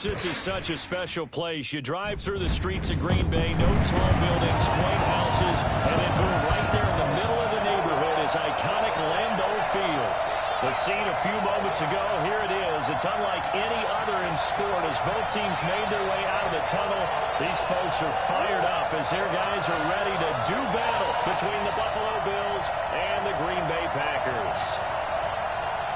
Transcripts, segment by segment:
This is such a special place. You drive through the streets of Green Bay, no tall buildings, quaint houses, and then boom, right there in the middle of the neighborhood is iconic Lambeau Field. The scene a few moments ago, here it is. It's unlike any other in sport as both teams made their way out of the tunnel. These folks are fired up as their guys are ready to do battle between the Buffalo Bills and the Green Bay Packers.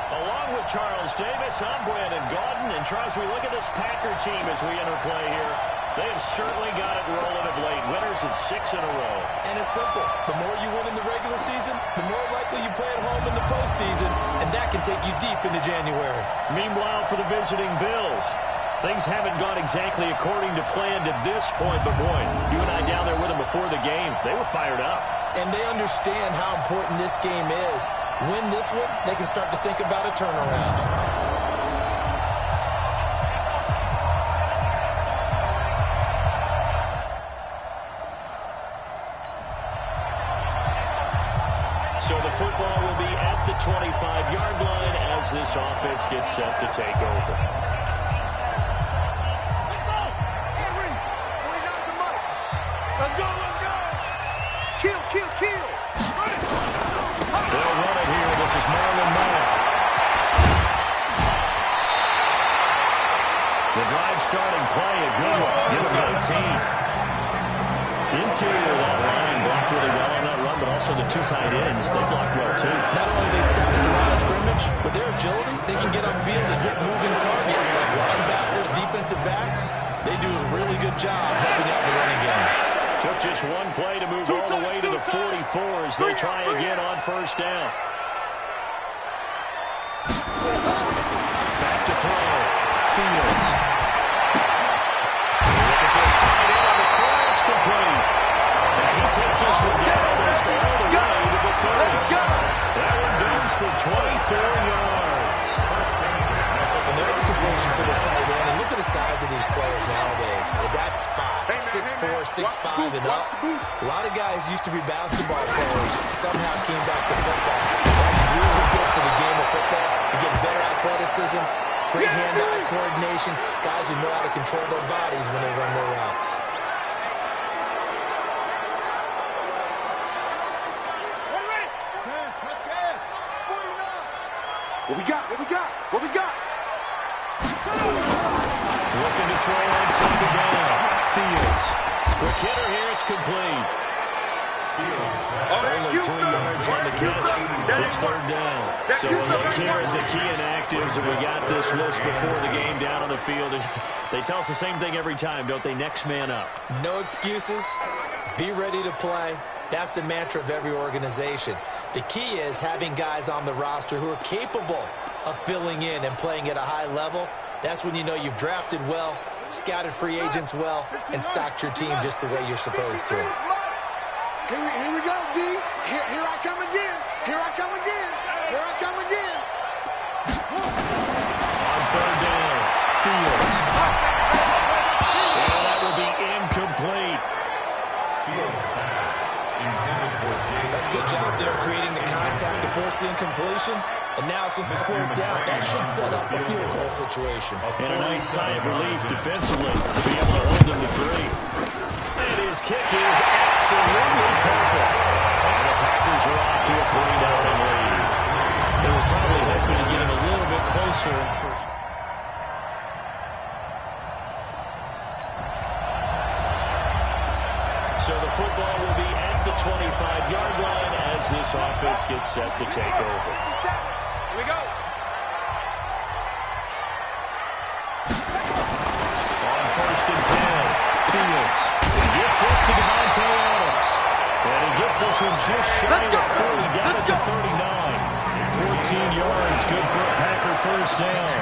Along with Charles Davis, I'm Brandon Gaudin. And Charles, we look at this Packer team as we interplay here. They have certainly got it rolling of late. Winners of 6 in a row. And it's simple. The more you win in the regular season, the more likely you play at home in the postseason. And that can take you deep into January. Meanwhile, for the visiting Bills, things haven't gone exactly according to plan to this point. But boy, you and I down there with them before the game, they were fired up. And they understand how important this game is. Win this one, they can start to think about a turnaround. So the football will be at the 25-yard line as this offense gets set to take over. Let's go. Kill. They'll run it here. This is Marlon Mack. The drive starting play, a good one. Give him 19. Interior of that line blocked really well on that run, but also the 2 tight ends, they blocked well too. Not only they stopped the line of scrimmage, but their agility, they can get upfield and hit moving targets like linebackers, defensive backs. They do a really good job helping out the running game. Took just one play to move all the way to the 44 as they try again on first down. Back to throw. Fields. Look at this tight end on the corner. It's complete. And he takes this one down almost all the way to the 30. That one goes for 24 yards. And there's a completion to the tight end. And look at the size of these players nowadays. At that spot, 6'4", 6'5", and up. A lot of guys used to be basketball players, somehow came back to football. That's really good for the game of football. You get better athleticism, great hand-eye coordination, guys who know how to control their bodies when they run their routes. What we got? Looking to throw inside the down. Fields. Quick hitter here. It's complete. Only 3 yards on the catch. It's third down. So a look here at the key inactives, and we got this list before the game down on the field. They tell us the same thing every time, don't they? Next man up. No excuses. Be ready to play. That's the mantra of every organization. The key is having guys on the roster who are capable of filling in and playing at a high level. That's when you know you've drafted well, scouted free agents well, and stocked your team just the way you're supposed to. Here we go, D. Here I come again. On third down, Fields. And that will be incomplete. That's a good job there creating the contact to force the incompletion. And now, since it's fourth down, that should set up a field goal situation. And a nice sigh of relief defensively to be able to hold them to 3. And his kick is absolutely perfect. And the Packers are off to a 3-0 lead. They were probably hoping to get him a little bit closer first. So the football will be at the 25-yard line as this offense gets set to take over. Here we go. On first and 10, Fields. He gets this to Devontae Adams. And he gets this one just shy of 40, down at the 39. 14 yards, good for a Packer first down.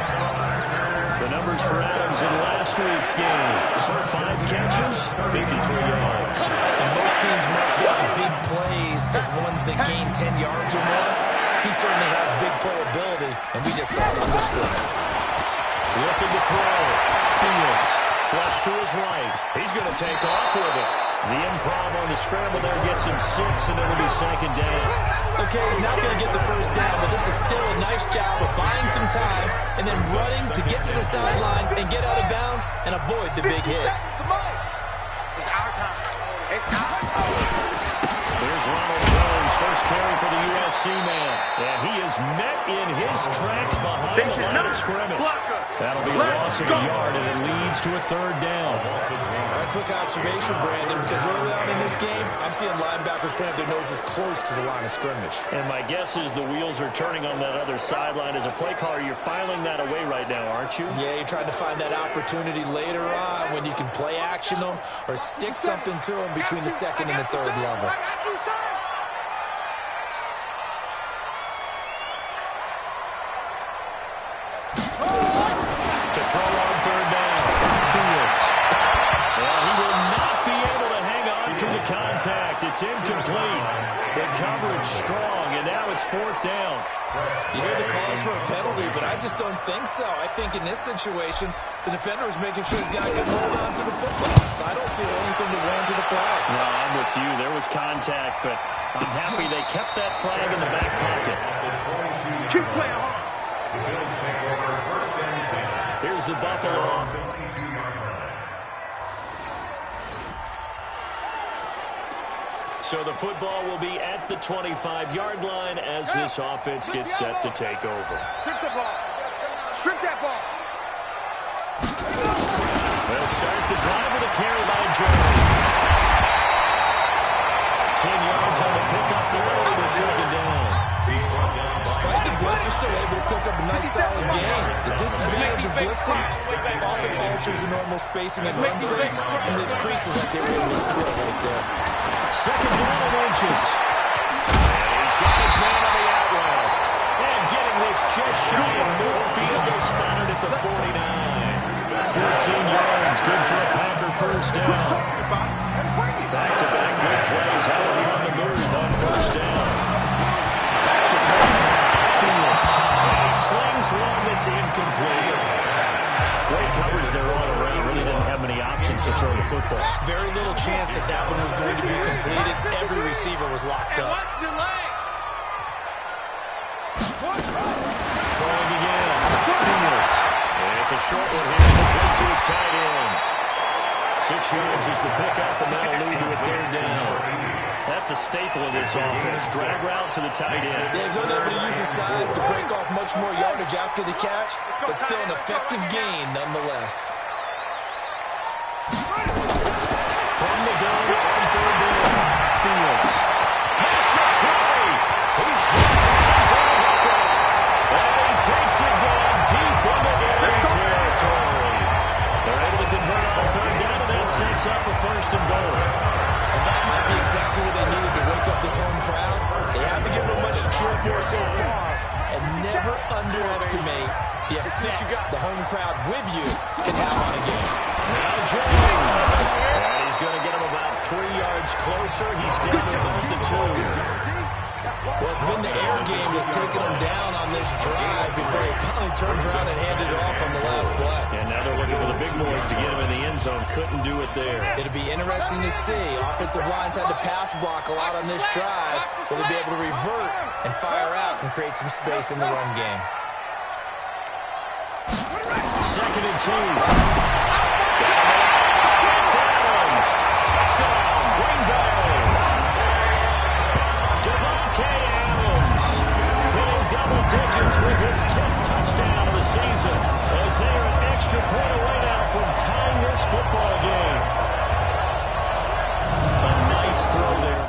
The numbers for Adams in last week's game. 5 catches, 53 yards. And most teams mark down big plays as ones that gain 10 yards or more. He certainly has big playability, and we just saw it on display. Looking to throw. Fields. Flush to his right. He's going to take off with it. The improv on the scramble there gets him 6, and it'll be second down. Okay, he's not going to get the first down, but this is still a nice job of buying some time and then running to get to the sideline and get out of bounds and avoid the big hit. It's our time. It's our time. Here's Ronald Jones, first carry for the USC man. And he is met in his tracks behind the line of scrimmage. That'll be a loss of a yard, and it leads to a third down. A quick observation, Brandon, because early on in this game, I'm seeing linebackers putting up their noses close to the line of scrimmage. And my guess is the wheels are turning on that other sideline. As a play caller, you're filing that away right now, aren't you? Yeah, you're trying to find that opportunity later on when you can play action them or stick something to them between the second and the third level. To throw on third down, Fields. Well, he will not be able to hang on to the contact. It's incomplete. The coverage strong, and now it's fourth down. You hear the calls for a penalty, but I just don't think so. I think in this situation, the defender was making sure his guy could hold on to the football. So I don't see anything to warrant to the flag. No, I'm with you. There was contact, but I'm happy they kept that flag in the back pocket. Keep playing hard. Here's the Buffalo offense. So the football will be at the 25-yard line as this offense gets set to take over. Strip the ball. Strip that ball. They'll start the drive with a carry by Jones. 10 yards on the pickup there with a second down. Despite the blitz, they're still able to pick up a nice solid gain. The disadvantage of blitzing often alters the normal spacing and run fakes and leaves creases like they were able to exploit right there. Second down and inches. And he's got his man on the out route. And getting this just shy of midfield, they're spotted at the 49. 14 yards, good for a Packer first down. Back-to-back good plays. How are we on the move on first down? Back to throw. Fields. And he slings one that's incomplete. Great coverage there all around. Really didn't have many options to throw the football. Very little chance that that one was going to be completed. Every receiver was locked up. Throwing again. Fields. And it's a short one here. Complete to his tight end. 6 yards is the pickup, and that'll lead to a third down. That's a staple of this offense. Drag route to the tight end. Yeah, he's unable to use his size to break off much more yardage after the catch, but still an effective gain nonetheless. From the gun on third down. Fields. Pass the try. He's and he takes it down deep into enemy territory. They're able to convert on third down, and that sets up a first and goal. And that might be exactly what they needed to wake up this home crowd. They haven't given them much to cheer for so far, and never underestimate the effect the home crowd with you can have on a game. Now Jones. And he's going to get him about 3 yards closer. He's down to about the 2. Well, it's been the air game that's taken them down on this drive before he finally turned around and handed it off on the last play. And now they're looking for the big boys to get him in the end zone. Couldn't do it there. It'll be interesting to see. Offensive lines had to pass block a lot on this drive. Will they be able to revert and fire out and create some space in the run game? Second and 2. It's Adams. Touchdown, Green Bay. Adams hitting double digits with his 10th touchdown of the season as they are an extra point away now from tying this football game. A nice throw there.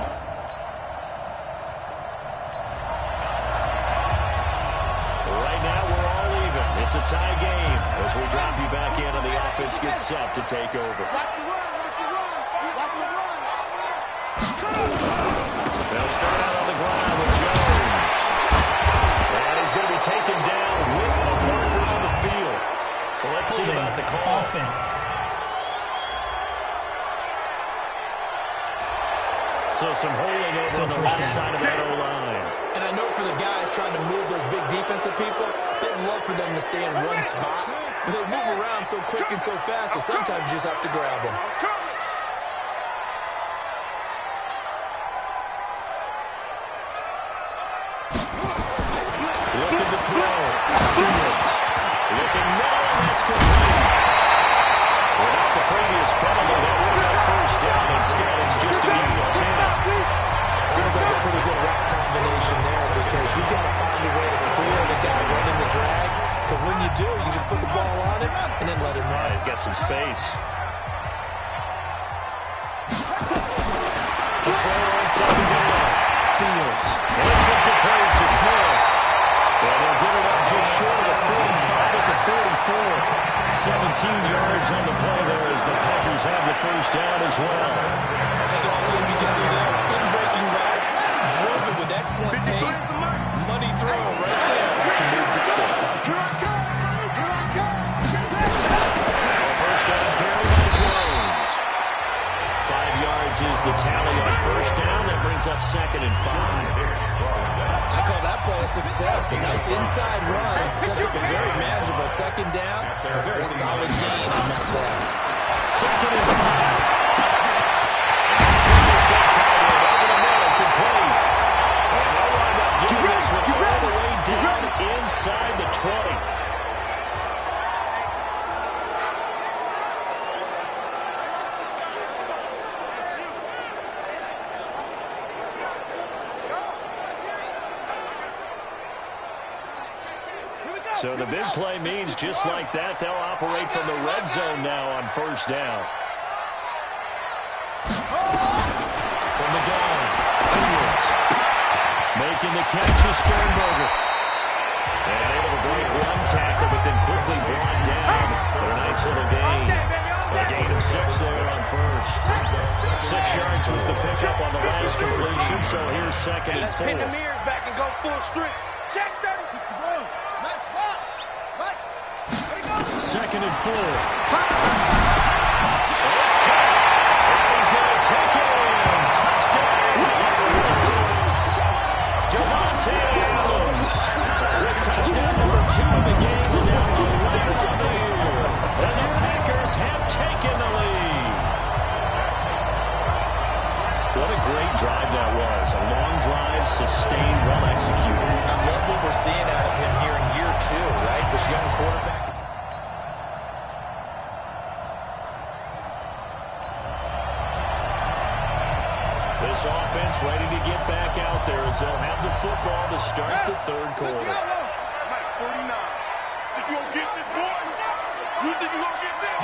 Right now we're all even. It's a tie game as we drop you back in and the offense gets set to take over. They'll start out on the ground with Jones. And he's going to be taken down with a marker on the field. So let's see about the call. Offense. So some holding over on the left side of that O-line. And I know for the guys trying to move those big defensive people, they'd love for them to stay in one spot. But they move around so quick and so fast that sometimes you just have to grab them. He's got some space. To throw on second down. Fields. And it's up to Page to Smith. And they'll get it up just short of the 45 at the 44. 17 yards on the play there as the Packers have the first down as well. They all came together there. In-breaking route. Drove it with excellent pace. Money throw right there to move the sticks. Here I come! Here I come! First down carry by Jones. 5 yards is the tally on first down. That brings up 2nd and 5. I call that play a success. A nice inside run. Sets up a very manageable 2nd down. A very solid gain on that play. 2nd and 5. This big tight end over the middle, complete. And they'll wind up getting this one all the way down inside the 20. So the big play means just like that, they'll operate from the red zone now on first down. From the gun, Fields. Making the catch is Sternberger. And able to break one tackle, but then quickly brought down for a nice little gain. A gain of 6 there on first. 6 yards was the pickup on the last completion, so here's 2nd and 4. Let's pin the mirrors back and go full strength. Check 30-61. 2nd and 4. It's caught. He's going to take it in. Touchdown. Devontae Adams. Quick touchdown number 2 of the game. And now 11 on the year. And the Packers have taken the lead. What a great drive that was. A long drive, sustained, well executed. I love what we're seeing out of him here in year 2, right? This young quarterback. This offense ready to get back out there as they'll have the football to start the third quarter. Mike 49. Think you gonna get this, boy? You think you gonna get this?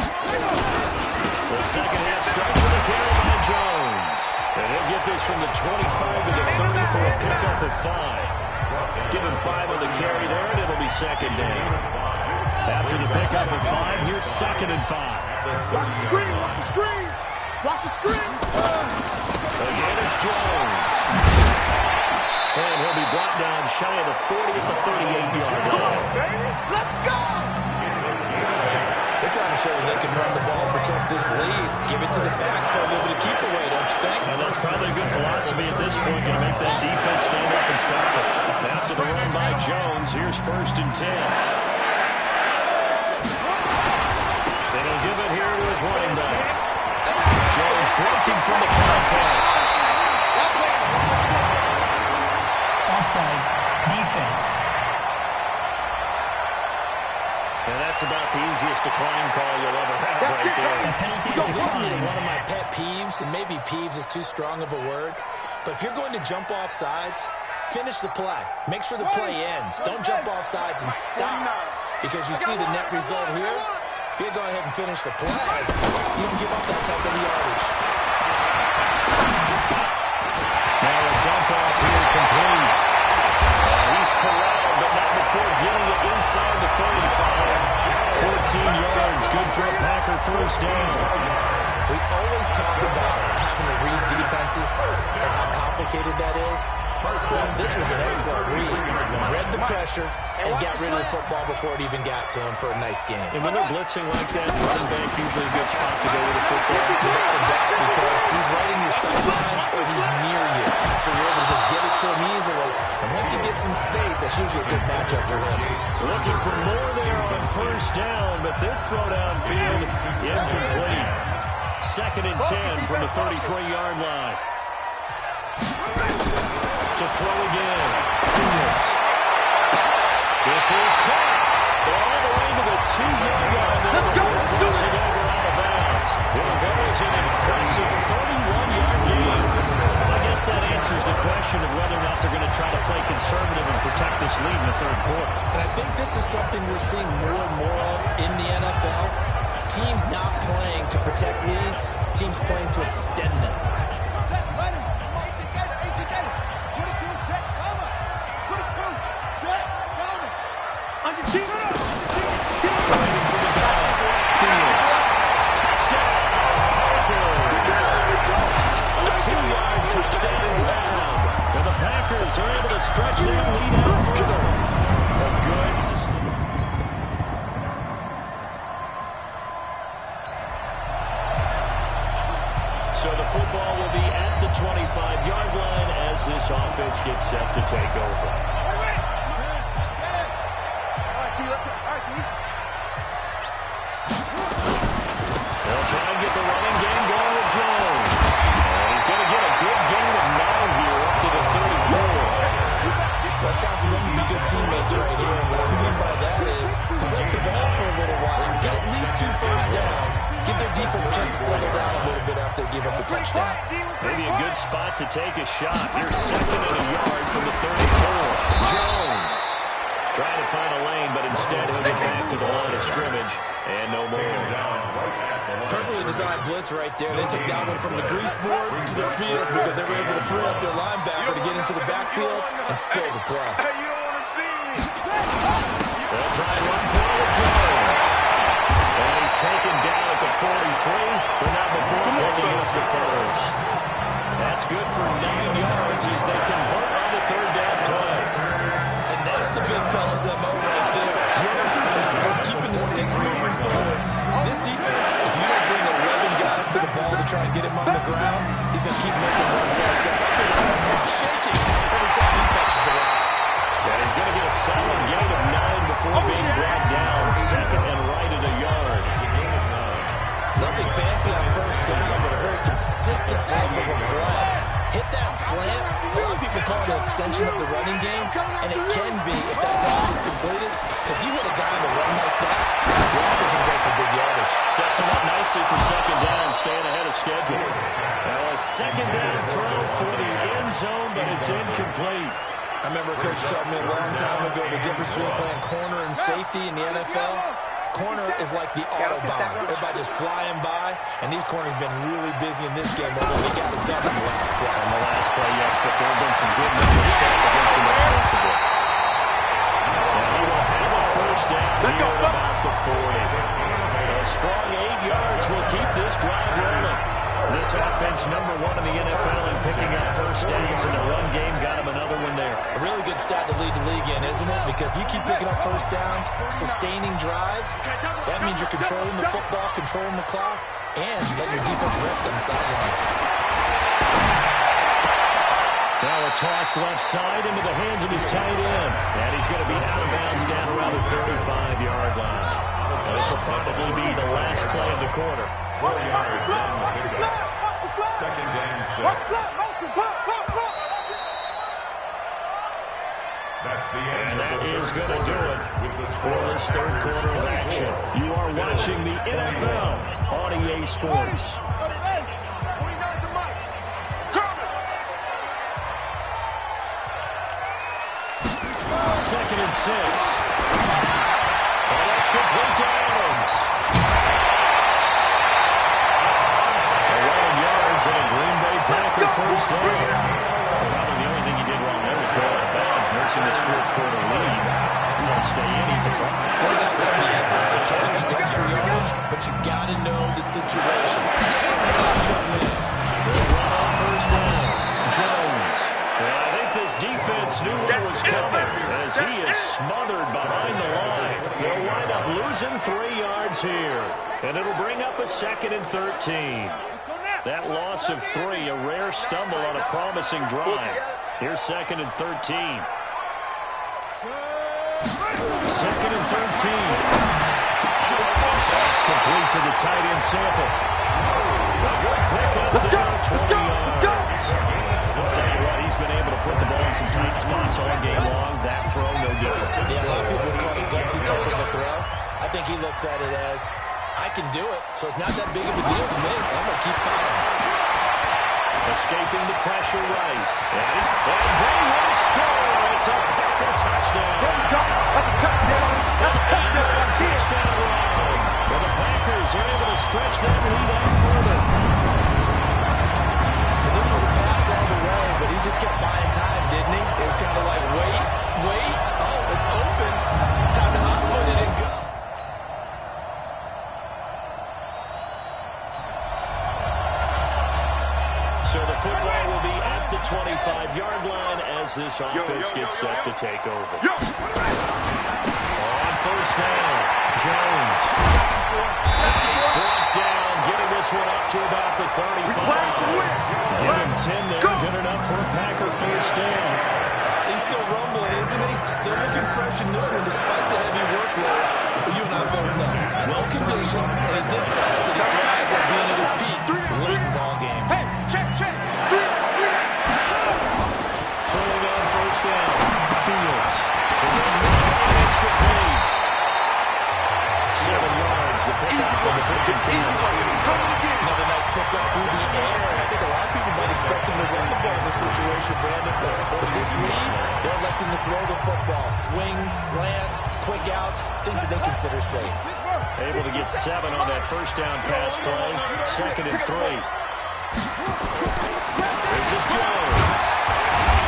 The second half starts with a carry by Jones. And he'll get this from the 25 to the 30 for a pickup of 5. Give him 5 on the carry there, and it'll be 2nd down. After the pickup of 5, here's 2nd and 5. Watch the screen! Watch the screen! Watch the screen! Again, it's Jones. And he'll be brought down shy of the 40 at the 38-yard line. Let's go! They're trying to show that they can run the ball, protect this lead. Give it to the backs, but a little bit of keep away, don't you think? And that's probably a good philosophy at this point, going to make that defense stand up and stop it. After the run by Jones, here's 1st and 10. And he'll give it here to his running back. Jones breaking from the contact. Offside defense. And that's about the easiest decline call you'll ever have right there. A penalty is declined. One of my pet peeves, and maybe peeves is too strong of a word, but if you're going to jump off sides, finish the play. Make sure the play ends. Don't jump off sides and stop. Because you see the net result here. If you go ahead and finish the play, you don't give up that type of yardage. Now a dump off here complete. He's corralled, but not before getting it inside the 35. 14 yards, good for a Packer first down. We always talk about having to read defenses and how complicated that is. This was an excellent read. Read the pressure and got rid of the football before it even got to him for a nice game. And when they're blitzing like that, running back usually a good spot to go with the football. Without a doubt, because he's right in your sideline or he's near you. So you're able to just get it to him easily. And once he gets in space, that's usually a good matchup for him. Looking for more there on first down, but this throw downfield incomplete. 2nd and 10 from the 33-yard line. To throw again. Fields. This is caught. All the way to the 2-yard line. Let's go. Crossing over out of bounds. Here goes an impressive 31-yard gain. I guess that answers the question of whether or not they're going to try to play conservative and protect this lead in the third quarter. And I think this is something we're seeing more and more of in the NFL. Teams not playing to protect leads, teams playing to extend them. Are able to stretch their lead out further. A good system. So the football will be at the 25-yard line as this offense gets set to take over. They'll try and get the running game going with Jones. And he's going to get a good gain of 9 here up to the 34. Well, it's time for them to be good teammates right here. And what I mean by that is possess the ball for a little while, get at least 2 first downs, give their defense a chance to settle down a little bit after they give up the touchdown. Maybe a good spot to take a shot. Here's 2nd and a yard from the 34. Jones trying to find a lane, but instead he'll get back to the line of scrimmage and no more. Perfectly designed blitz right there. They took that one from the grease board to the field because they were able to free up their linebacker to get into the backfield and spill the play. They'll try and run for it with Jones. And he's taken down at the 43, but not before picking up the first. That's good for 9 yards as they convert on the 3rd down play. And that's the big fella's MO right there. Running through tackles, keeping the sticks moving forward. This defense, if you don't bring 11 guys to the ball to try and get him on the ground, he's going to keep making runs like that. He's not shaking every time he touches the rock. And he's going to get a solid gain of 9 before being brought down. 2nd and right at a yard. Nothing fancy on first down, but a very consistent type of a play. Hit that slant. A lot of people call it an extension of the running game, and it can be if that pass is completed, because you hit a guy on the run like that, the offer can go for big yardage. Sets him up nicely for 2nd down, staying ahead of schedule. Now a 2nd down throw for the end zone, but it's incomplete. I remember a coach told me a long time ago the difference between playing corner and safety in the NFL. Corner is like the Autobahn. Everybody just flying by, and these corners have been really busy in this game, although they got it done in the last play. On the last play, yes, but there have been some good numbers against them offensively. And he will have a first down here at about the 40. A strong 8 yards will keep this drive rolling. This offense number 1 in the NFL in picking up first downs in the run game. Got him another one there. A really good stat to lead the league in, isn't it? Because if you keep picking up first downs, sustaining drives, that means you're controlling the football, controlling the clock, and letting your defense rest on the sidelines. Now a toss left side into the hands of his tight end. And he's going to be out of bounds down around the 35-yard line. This will probably be the last play of the quarter. 4 yards down the pickup. 2nd and 6. That's the end. And that is going to do it for this 3rd quarter of action. You are watching the NFL on EA Sports. 2nd and 6. And that's complete to Adams. 11 yards and a Green Bay Packer first down. Probably the only thing he did wrong there was go out of bounds, nursing this 4th quarter lead. You want to stay in, eat the clock. Well, you got the effort, the catch, the extra yardage, but you got to know the situation. Stay in there, They'll run on first down. Jones. And I think this defense knew what was coming as he is smothered behind the line. They'll wind up losing 3 yards here. And it'll bring up a 2nd and 13. That loss of 3, a rare stumble on a promising drive. Here's 2nd and 13. 2nd and 13. That's complete to the tight end Sample. A good pick up there, 20 yards. I'll tell you what, he's been able to put the ball in some tight spots all game long. That throw, no different. Yeah, a lot of people would call it a gutsy type of a throw. I think he looks at it as, I can do it, so it's not that big of a deal for me. I'm going to keep firing. Escaping the pressure right. And they will score. It's a Packer touchdown. Touchdown run. Well, the Packers as they're able to stretch that lead out further. Well, this was a pass all the way, but he just kept buying time, didn't he? It was kind of like, wait. Oh, it's open. Time to hot-foot it and go. So the football will be at the 25-yard line as this offense gets set to take over. On first down, Jones. He's brought down, getting this one up to about the 35. Give him 10 there, good enough for a Packer first down. He's still rumbling, isn't he? Still looking fresh in this one despite the heavy workload. But you and I both know, well-conditioned, and he did tell us that he thrives on being at his peak late in ball games. Check. Throwing on first down, Fields. Extra point. 7 yards, the pickup on the pitch and catch. Another nice pickup through the air, and I think a lot of people might expect him to run the ball in this situation, Brandon. But with this lead, they're electing to throw the football. Swings, slants, quick outs, things that they consider safe. Able to get 7 on that first down pass play. 2nd and 3. This is Jones.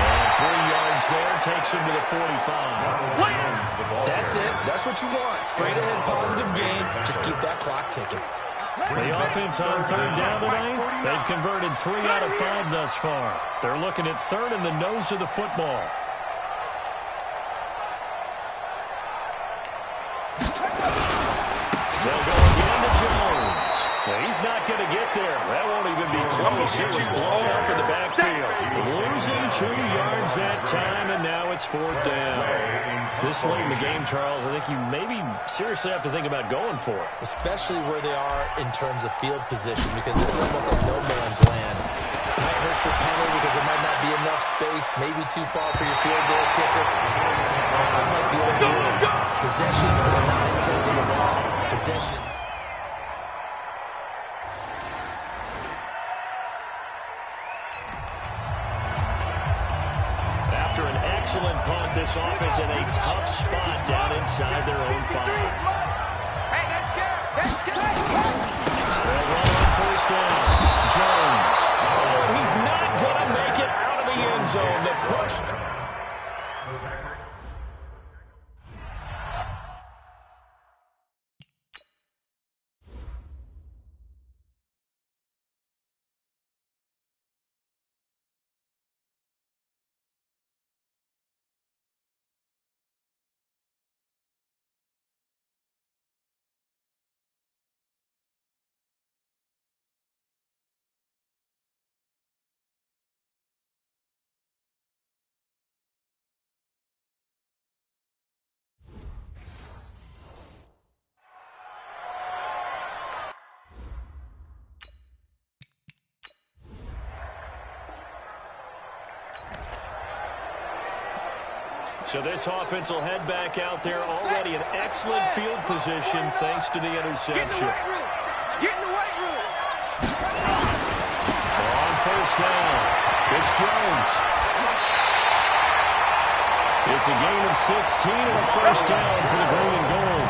And 3 yards there, takes him to the 45. That's it. That's what you want. Straight ahead, positive game. Just keep that clock ticking. The offense on 3rd down tonight, they've converted 3 out of 5 thus far. They're looking at 3rd in the nose of the football. They'll go again to Jones. Well, he's not going to get there. That won't even be close. It was blown up in the backfield. Losing 2 yards that time, and now it's 4th down. This late in the game, Charles, I think you maybe seriously have to think about going for it. Especially where they are in terms of field position, because this is almost like no man's land. It might hurt your punter because there might not be enough space, maybe too far for your field goal kicker. Unlike the old rule, possession is 9/10 of the ball. Possession. After an excellent punt, this offense in a tough spot down inside their own 5. Hey, that's good. They'll run on first down. Jones. Oh, he's not going to make it out of the end zone. The push. So this offense will head back out there, already in excellent field position thanks to the interception. Get in the weight room. On first down, it's Jones. It's a gain of 16 and a first down for the green and gold.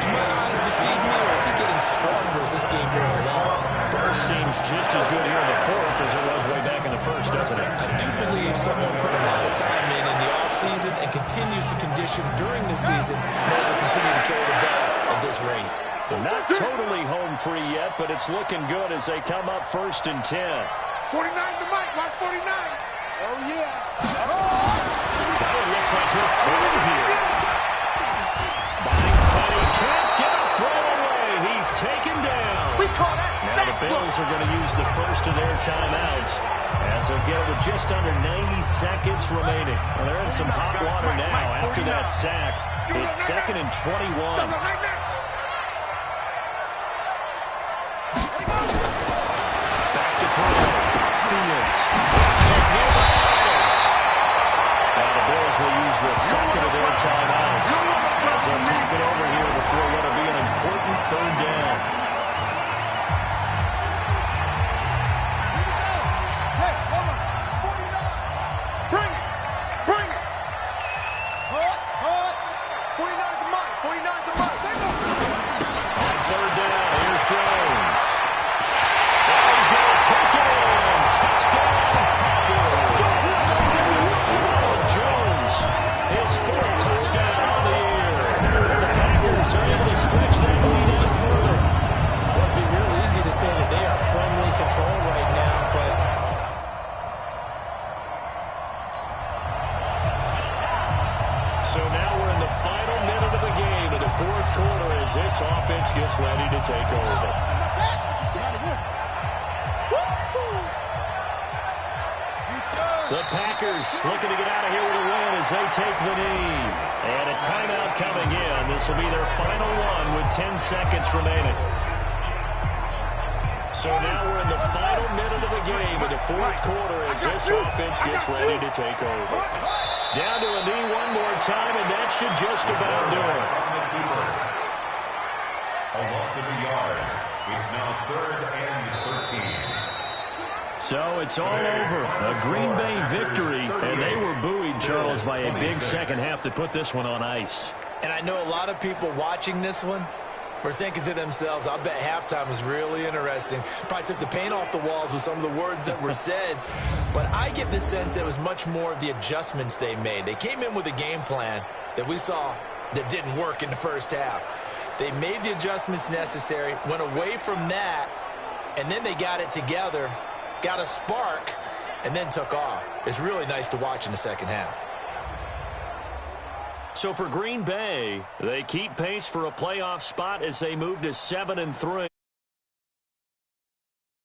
Do my eyes deceive me, or is he getting stronger as this game moves along? Burst seems just as good here in the 4th as it was way back in the 1st, doesn't it? I do believe someone put a lot of time in the offseason and continues to condition during the season in order to continue to carry the ball at this rate. They're not totally home free yet, but it's looking good as they come up 1st and 10. 49 to Mike. Watch 49. Oh, yeah. It looks like they're through here. He can't get a throw away. He's taken down. We call that now the Bills are going to use the first of their timeouts as they'll get it with just under 90 seconds remaining. Well, they're in some hot water now after that sack. It's 2nd and 21. Back to throw. Fields. Now the Bills will use the 2nd of their timeouts as they'll take it over here before what will be an important 3rd down. moving. The Packers looking to get out of here with a win as they take the knee. And a timeout coming in. This will be their final one with 10 seconds remaining. So now we're in the final minute of the game in the fourth quarter as this offense gets ready to take over. Down to a knee one more time, and that should just about do it. A loss of a yard. It's now 3rd and 13. So it's all over. A Green Bay victory, and they were buoyed, Charles, by a big second half to put this one on ice. And I know a lot of people watching this one were thinking to themselves, I bet halftime was really interesting. Probably took the paint off the walls with some of the words that were said. But I get the sense that it was much more of the adjustments they made. They came in with a game plan that we saw that didn't work in the first half. They made the adjustments necessary, went away from that, and then they got it together, got a spark, and then took off. It's really nice to watch in the second half. So for Green Bay, they keep pace for a playoff spot as they move to 7-3.